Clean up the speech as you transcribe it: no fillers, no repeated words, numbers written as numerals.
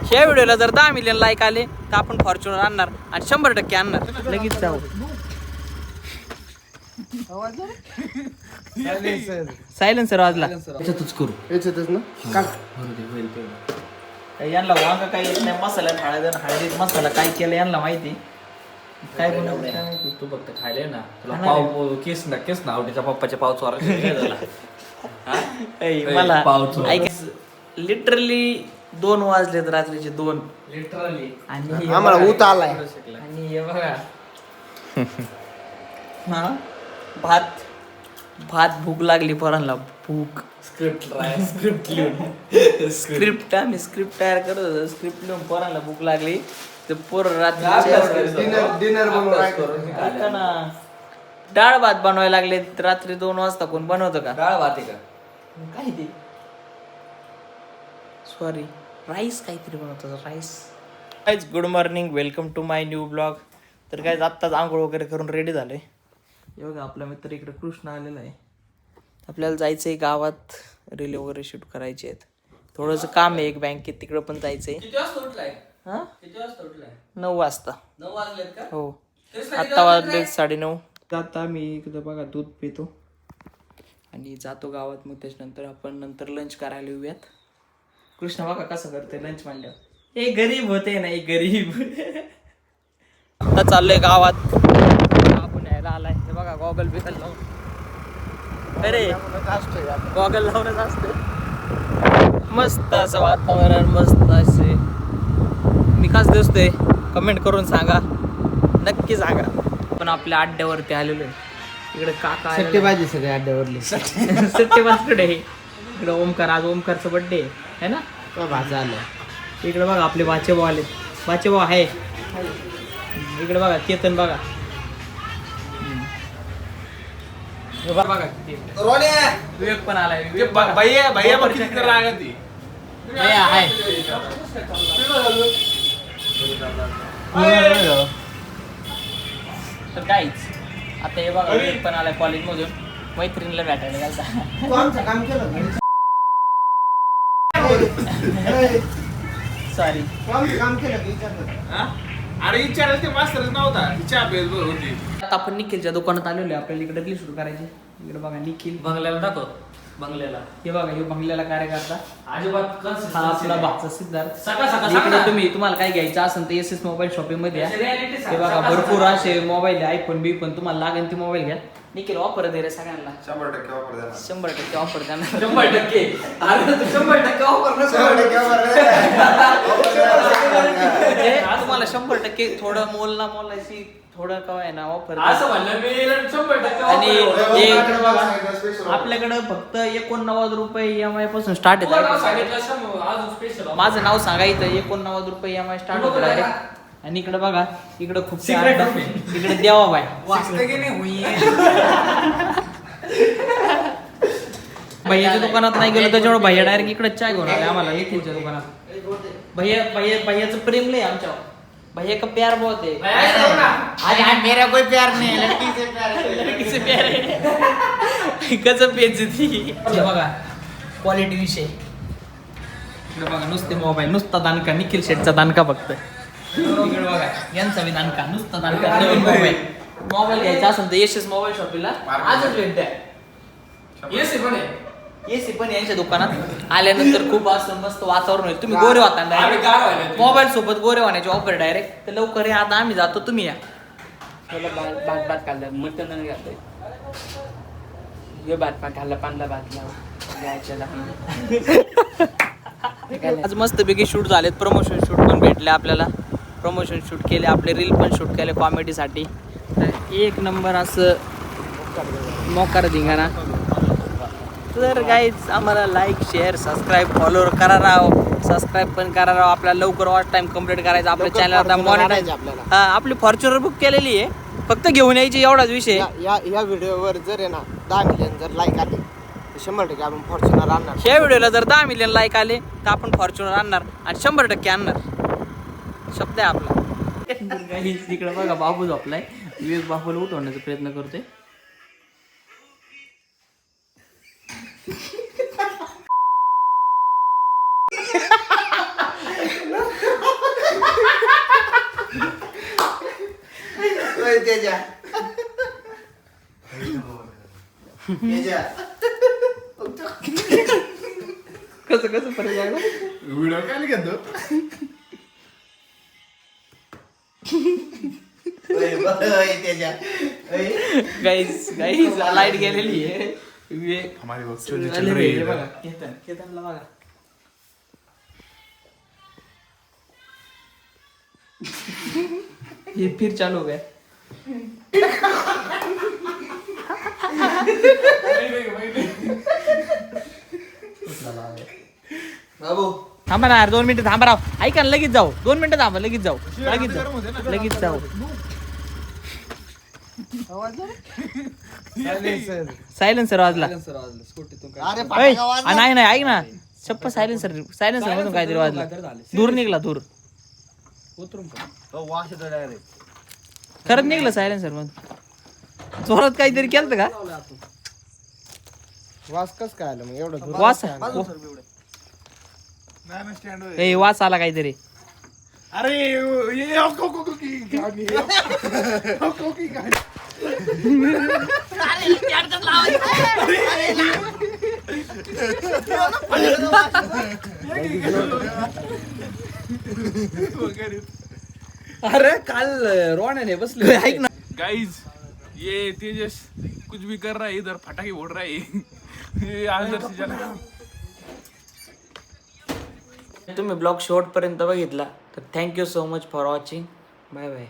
ह्या व्हिडिओला जर 10 मिलियन लाईक आले तर आपण फॉर्च्युनर आणणार आणि 100% आणणार. लगेच जाऊ. सायलेन्सर वाजला. याच्यातच करू. याच्यातच ना का यांना वांग काही येत नाही. मसाला हळदीत मसाला काय केलं यांना माहिती. काय बनवलं काय माहिती. तू फक्त खायले ना तुला पाव केस ना आवडीचा पप्पाच्या पाव चोरा मला लिटरली 2 वाजलेत रात्रीचे 2 लिटरली. आणि आम्हाला ऊत आलाय. आणि हे बघा हा भात भूक लागली पोरांना. भूक स्क्रिप्ट लिहून स्क्रिप्ट तयार करत होतो. स्क्रिप्ट लिहून पोरांना भूक लागली तर पोर रात्री डिनर ऐका ना डाळ भात बनवायला लागले रात्री 2 वाजता. कोण बनवतं का डाळ भात आहे का काय ते सॉरी राईस काहीतरी बनवतो rice. Guys good morning, welcome to my new blog. तर काय आत्ताच आंघोळ वगैरे करून रेडी झालोय. हे बघा आपला मित्र इकडे कृष्ण आलेला आहे. आपल्याला जायचं आहे गावात. रील वगैरे शूट करायचे आहेत. थोडंसं काम आहे एक बँकेत, तिकडं पण जायचंय. किती वाजता उठलाय हा 9 वाजता 9 वाजलेत का हो आत्ता वाजले 9:30. आता मी इकडं बघा दूध पितो आणि जातो गावात. मग त्याच्यानंतर आपण नंतर लंच करायला येऊयात. कृष्ण बघा कसं करते लंच मांडल्यावर. ए गरीब होते नाही गरीब. आता चाललोय गावात. आपण यायला आलाय. हे बघा गॉगल बिगल लावून. अरे गॉगल लावूनच असते. मस्त असं वातावरण मस्त असे. मी खास दिसतोय कमेंट करून सांगा, नक्की सांगा. पण आपल्या अड्ड्यावरती आलेलो आहे. इकडे काका सट्टेबाजी सगळे अड्ड्यावरली. सट्टेबाजकडे इकडे ओमकार. आज ओमकारचा बर्थडे आहे ना. भाजा आलं. इकडे बघा आपले भाचेभाऊ आले. भाचेभाऊ आहे इकडे बघा. केतन बघा. बघा किती विवेक पण आलाय. विवेक बघा. भैया किती रागत ती भैया आहे. तर काहीच आता हे बघा विवेक पण आलाय कॉलेजमधून. मैत्रिणीला भेटायला गेलता. तू आमचं काम केलं सॉरी तू आमचं काम केलं की विचारलं. अरे विचारायला ते मास्तरच नव्हता तिच्या बेसवर होती. आता आपण निखिलच्या दुकानात आलेलो आहे. आपल्याला इकडे रील शूट करायची. इकडे बघा निखिल बंगल्याला दाखव. बंगल्याला हे बघा हे बंगल्याला कार्यकर्ता. अजिबात हा आपला भाचा सिद्धार्थ. सकाळ इकडे तुम्हाला काय घ्यायचं असेल तर एस मोबाईल शॉपिंग मध्ये या. हे बघा भरपूर असे मोबाईल आहे. आयफोन बीफोन तुम्हाला लागेल ते मोबाईल घ्या. निखिल ऑफर दे रे सगळ्यांना. 100% ऑफर द्या. 100% ऑफर द्या. 100%. अरे तू 100% ऑफर तुम्हाला 100% थोडं मोलाची थोडं काय ना ऑफर. असं म्हणलं मी 100% आणि ऑफर. आपल्याकडे फक्त 89 रुपये EMI पासून स्टार्ट तुला नाव आहे. सांगितलं अजून स्पेशल माझं नाव सांगायचं 89 रुपये EMI स्टार्ट होतं डायरेक्ट. आणि इकडे बघा इकडे खूप Secret इकडे देवा बाय भैयाच्या दुकानात नाही गेलो त्याच्यामुळे भैया डायरेक्ट इकडे चाय घेऊन आले आम्हाला. निखिलच्या दुकानात भैयाचं प्रेम लय आमच्यावर. भैया का प्यार बहुत है. आज मेरा कोई प्यार नहीं है, लड़की से प्यार है. लड़की से प्यार है. कसं पेचती. हे बघा क्वालिटी विषय. इकडे बघा नुसते मोबाईल. नुसता दानका. निखिल शेटचा दानका फक्त. इकडे बघा यांचा बी दानका. नुसता दानका. नवीन मोबाईल घ्यायचा असेल तर यशस मोबाईल शॉपीला आजच भेट द्या. एसी पण यांच्या दुकानात आल्यानंतर खूप असं मस्त वातावरण होईल. तुम्ही गोरे होता डायरेक्ट. मोबाईल सोबत गोरे होण्याची ऑफर डायरेक्ट. तर लवकर या आता. आम्ही जातो तुम्ही या. भात खाल्ला मटन घालतोय. भात खाल्ला पांढरा भात आज मस्त पैकी शूट झालेत. प्रमोशन शूट पण भेटले आपल्याला. प्रमोशन शूट केले. आपले रील पण शूट केले कॉमेडीसाठी. तर एक नंबर असं मोकार धिंगाणा. तर गाईज आम्हाला लाईक शेअर सबस्क्राईब फॉलो करा राव. सबस्क्राईब पण करा राव. आपल्याला लवकर वॉच टाइम कम्प्लीट करायचा. आपल्या चॅनलला मॉनिटाईज आपल्याला. हा आपली फॉर्च्युनर बुक केलेली आहे. फक्त घेऊन यायची एवढाच विषय. या व्हिडिओवर जर आहे ना 10 मिलियन जर लाईक आले तर 100% आपण फॉर्च्युनर आणणार. ह्या व्हिडिओला जर 10 मिलियन लाईक आले तर आपण फॉर्च्युनर आणणार आणि 100% आणणार. शब्द आहे आपला. तिकडे बघा बाबू झोपलाय. विवेक बाबूला उठवण्याचा प्रयत्न करतोय. तेजा तेजा कसं कसं परत जायला व्हिडिओ काय घेतो तेजा गाईज लाईट गेलेली आहे हमारे वक्त हे बघा केतनला बघा ये फिर चालू हो गया बाबू थांबा ना यार 2 मिनिटं थांबा राव ऐका ना लगेच जाऊ 2 मिनिटं थांबा लगेच जाऊ लगेच जाऊ सायलेन्सर वाजला अरे ऐ, नाही नाही ऐक ना चप्प सायलेन्सर मधून काहीतरी वाजला दूर निघला दूर खरंच निघलं सायलेन्सर मधून जोरात काहीतरी केलं का वास कस काय आलं मग एवढं वास ए वास आला काहीतरी अरे ये अरे काल रोण्याने बसले ऐक ना गाइस ये तेजस कुछ भी कर रहा है इधर फटाके फोड़ रहा है ये अंदर से जला तुम्ही ब्लॉग शेवटपर्यंत बघितला तर thank you so much for watching bye bye